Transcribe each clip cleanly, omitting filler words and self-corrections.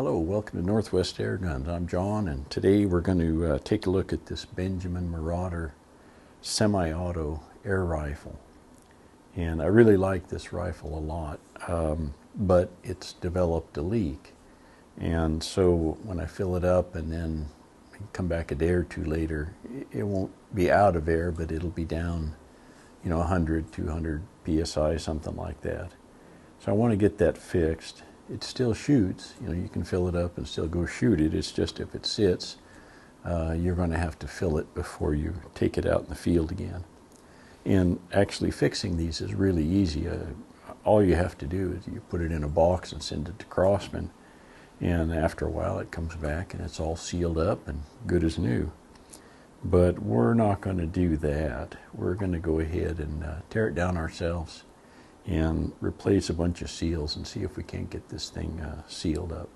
Hello, welcome to Northwest Air Guns. I'm John, and today we're going to take a look at this Benjamin Marauder semi-auto air rifle. And I really like this rifle a lot, but it's developed a leak. And so when I fill it up and then come back a day or two later, it won't be out of air, but it'll be down, 100, 200 psi, something like that. So I want to get that fixed. It still shoots, you can fill it up and still go shoot it. It's just if it sits, you're going to have to fill it before you take it out in the field again. And actually fixing these is really easy. All you have to do is you put it in a box and send it to Crossman, and after a while it comes back and it's all sealed up and good as new. But we're not going to do that. We're going to go ahead and tear it down ourselves and replace a bunch of seals and see if we can't get this thing sealed up.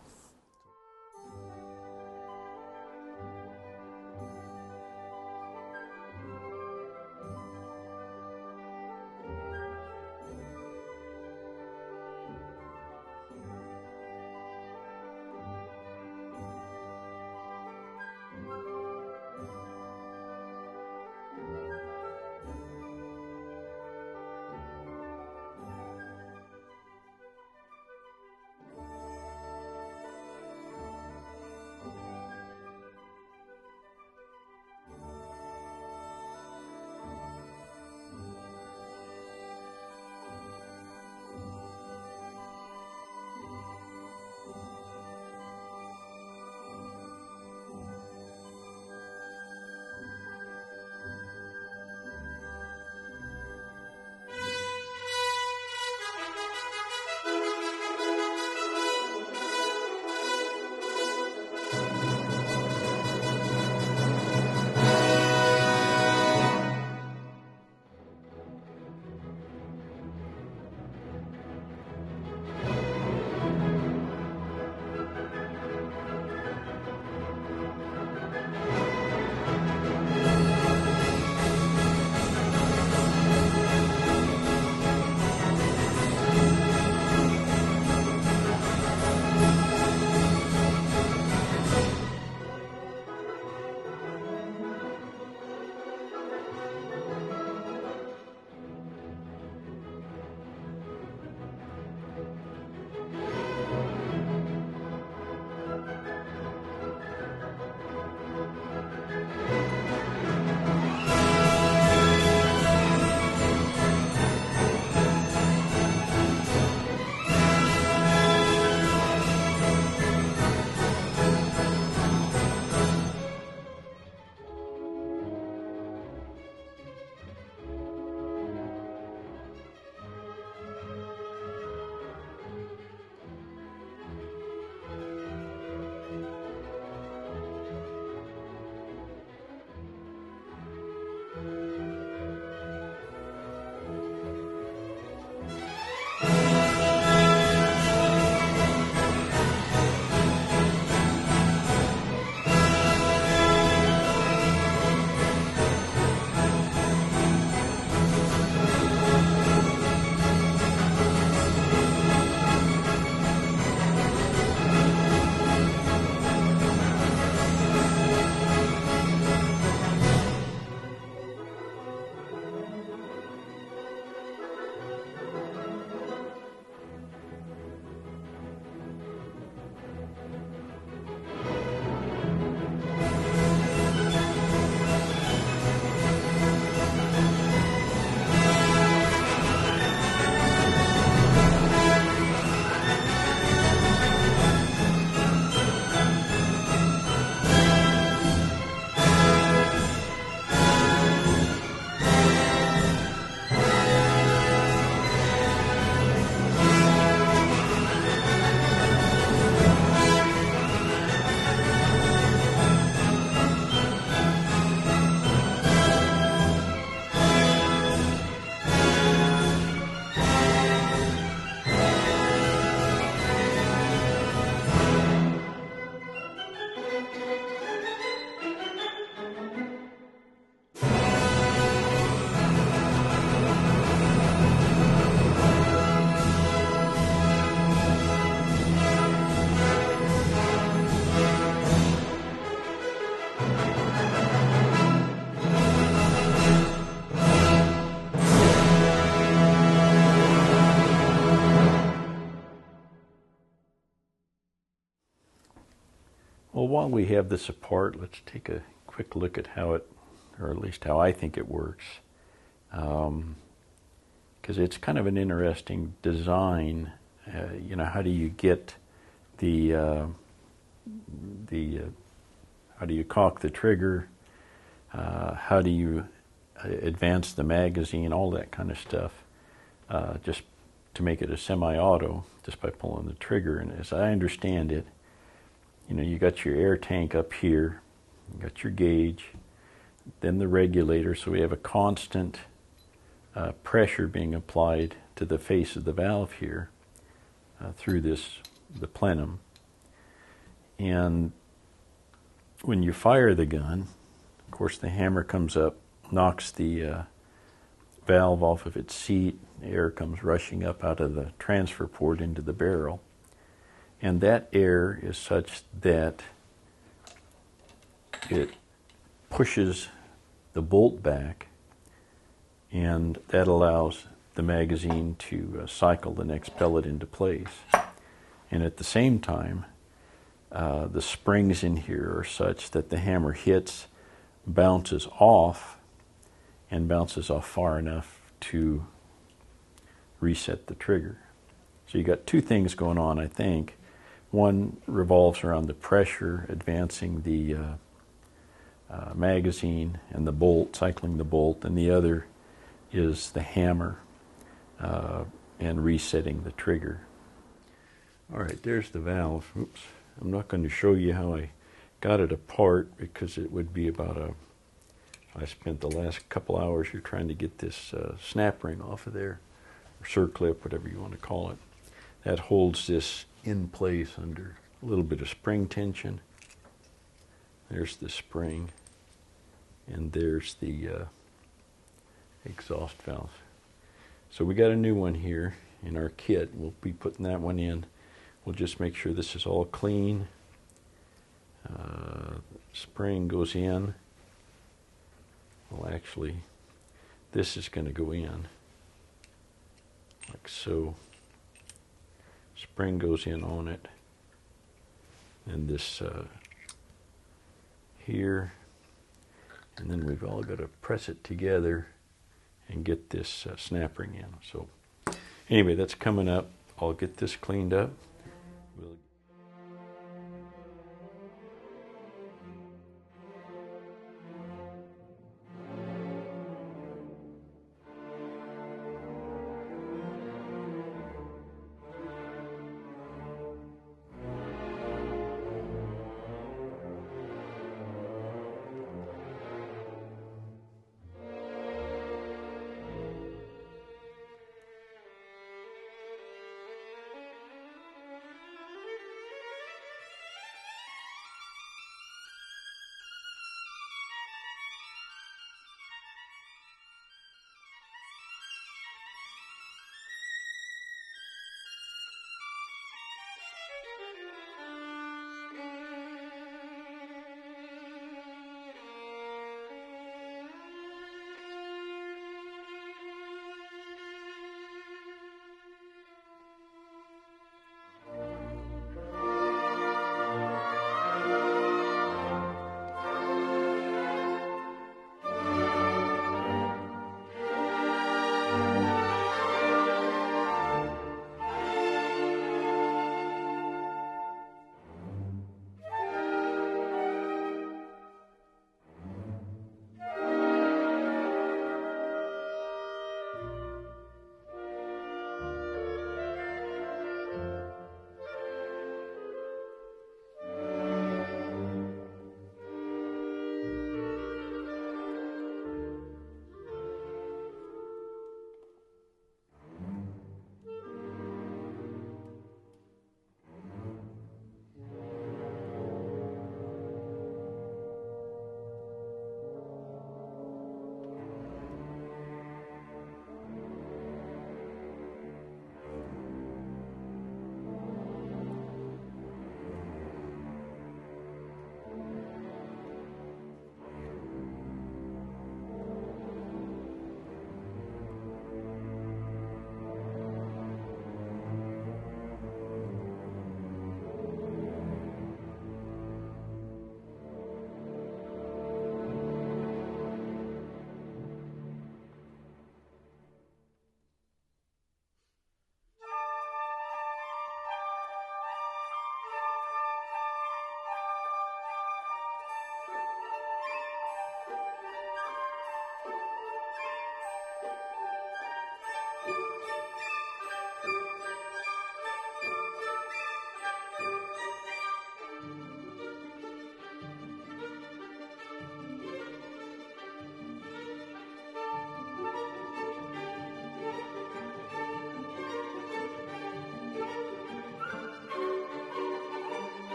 while we have this apart, let's take a quick look at how it, or at least how I think it works. Because it's kind of an interesting design. You know, how do you get how do you cock the trigger? How do you advance the magazine? All that kind of stuff. Just to make it a semi-auto, just by pulling the trigger. And as I understand it, you know, you got your air tank up here, you got your gauge, then the regulator, so we have a constant pressure being applied to the face of the valve here through the plenum. And when you fire the gun, of course the hammer comes up, knocks the valve off of its seat, air comes rushing up out of the transfer port into the barrel. And that air is such that it pushes the bolt back, and that allows the magazine to cycle the next pellet into place. And at the same time, the springs in here are such that the hammer hits, bounces off, and bounces off far enough to reset the trigger. So you got two things going on, I think. One revolves around the pressure, advancing the magazine and the bolt, cycling the bolt, and the other is the hammer and resetting the trigger. All right, there's the valve. Oops. I'm not going to show you how I got it apart, because it would be about I spent the last couple hours here trying to get this snap ring off of there, or circlip, whatever you want to call it. That holds this in place under a little bit of spring tension. There's the spring, and there's the exhaust valve. So we got a new one here in our kit. We'll be putting that one in. We'll just make sure this is all clean. Spring goes in. Well, actually, this is going to go in like so. Spring goes in on it, and this here, and then we've all got to press it together and get this snap ring in. So anyway, that's coming up. I'll get this cleaned up.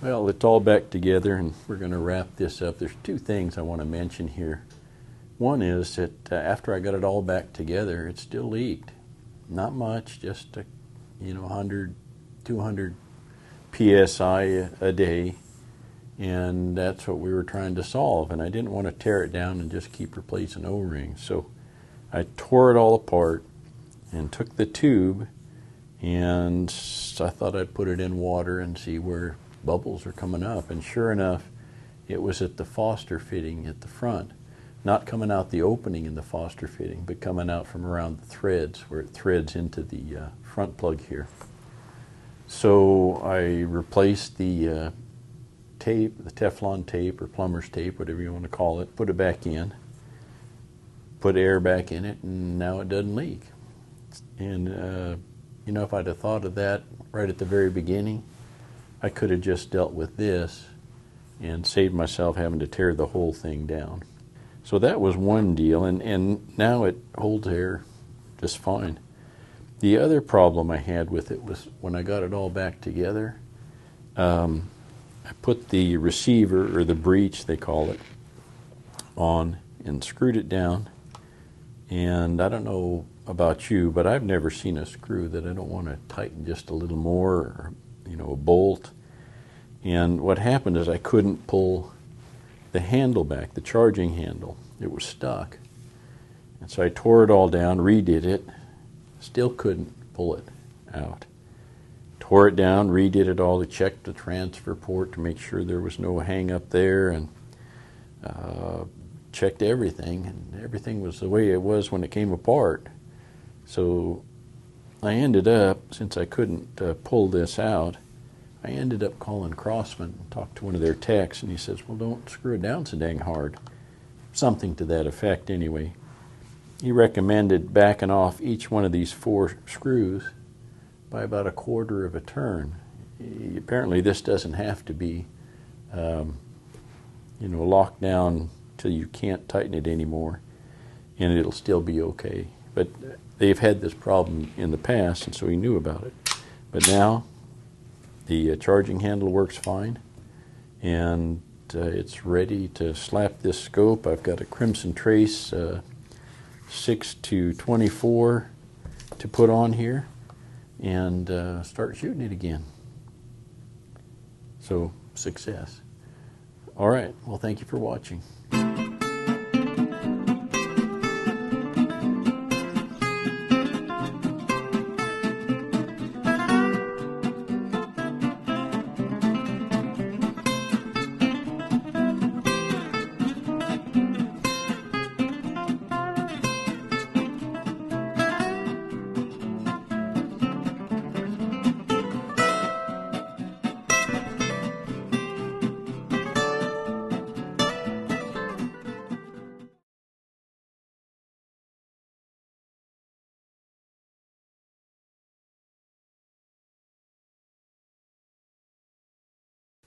Well, it's all back together, and we're going to wrap this up. There's two things I want to mention here. One is that after I got it all back together, it still leaked. Not much, just 100, 200 psi a day, and that's what we were trying to solve. And I didn't want to tear it down and just keep replacing O-rings, so I tore it all apart and took the tube, and I thought I'd put it in water and see where bubbles are coming up. And sure enough, it was at the Foster fitting at the front, not coming out the opening in the Foster fitting, but coming out from around the threads where it threads into the front plug here. So I replaced the tape, the Teflon tape or plumber's tape, whatever you want to call it, put it back in, put air back in it, and now it doesn't leak. And if I'd have thought of that right at the very beginning, I could have just dealt with this and saved myself having to tear the whole thing down. So that was one deal, and now it holds air just fine. The other problem I had with it was when I got it all back together, I put the receiver, or the breech they call it, on and screwed it down. And I don't know about you, but I've never seen a screw that I don't want to tighten just a little more, or a bolt. And what happened is I couldn't pull the handle back, the charging handle. It was stuck. And so I tore it all down, redid it, still couldn't pull it out. Tore it down, redid it all, to check the transfer port to make sure there was no hang up there, and checked everything, and everything was the way it was when it came apart. So I ended up, since I couldn't pull this out, I ended up calling Crossman and talked to one of their techs, and he says, well, don't screw it down so dang hard. Something to that effect anyway. He recommended backing off each one of these 4 screws by about 1/4 of a turn. Apparently this doesn't have to be locked down till you can't tighten it anymore, and it'll still be okay. But they've had this problem in the past, and so he knew about it. But now the charging handle works fine, and it's ready to slap this scope. I've got a Crimson Trace 6-24 to put on here and start shooting it again. So, success. All right, well, thank you for watching.